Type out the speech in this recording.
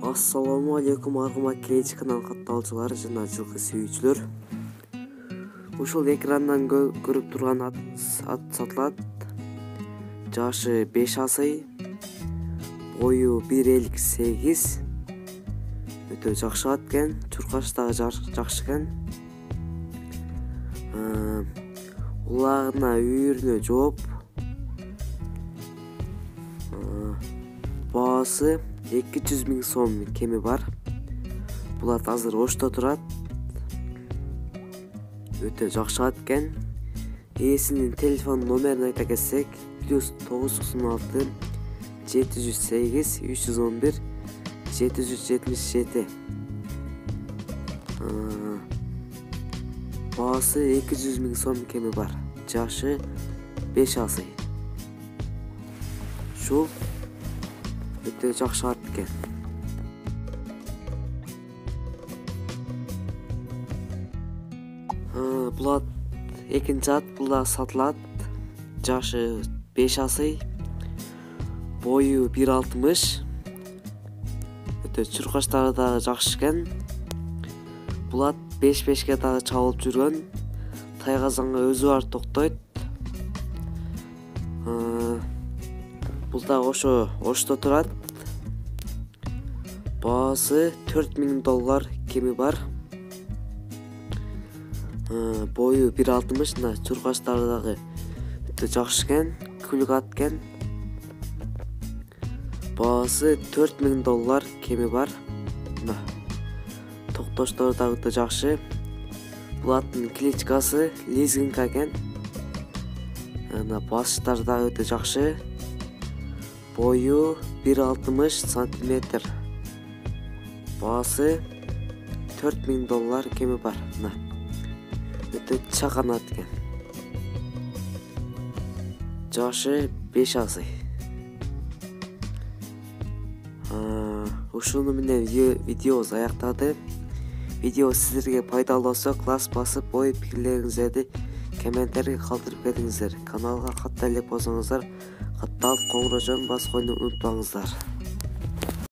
Assalamu алейкум аргымак келечи канал катталчылар жана жылкы сүйүүчүлөр. Ушул экрандан көрүп турган ат сатылат. Жашы 5 асый, бою 1,58. Өтө жакшы ат экен, чуркаш дагы жакшы экен. Улагына үйүрүнө жооп. Баасы 200 000 сом кеми бар. Бул ат азыр Ошто турат. Өтө жакшы ат экен. Ээсинин телефон номерин айта кетсек, +996 708 311 777. Баасы 200 000 сом кеми бар. Жашы 5 асый. Ушул өтө жакшы ат экен. Бул ат экинчи ат, бул да сатылат. Жашы 5 асый, бою 1,60. Өтө чуркаштары дагы жакшы экен. Бул ат 5-5ке дагы чабылып жүргөн. Тайгазанга өзү барып токтойт. Бул да Ошто турат. Баасы $4000 кеми бар. Бою 1,60, мына чуркаштары дагы өтө жакшы экен, күлүк ат экен. Баасы $4000 кеми бар. Мына токтоштор дагы өтө жакшы. Бул аттын кличкасы Лизгинка экен. Мына басыштары дагы өтө жакшы. Бою 1,60 сантиметр. Баасы $4000 кеми бар. Мына өтө чакан ат экен. Жашы 5 асый. Ушуну менен видеобуз аяктады. Видео сиздерге пайдалуу болсо, класс басып, ой пикирлериңиздерди комментарийге калтырып кетиңиздер. Каналга катта элек болсоңуздар, катталып коңгуроо басып койууну унутпаңыздар.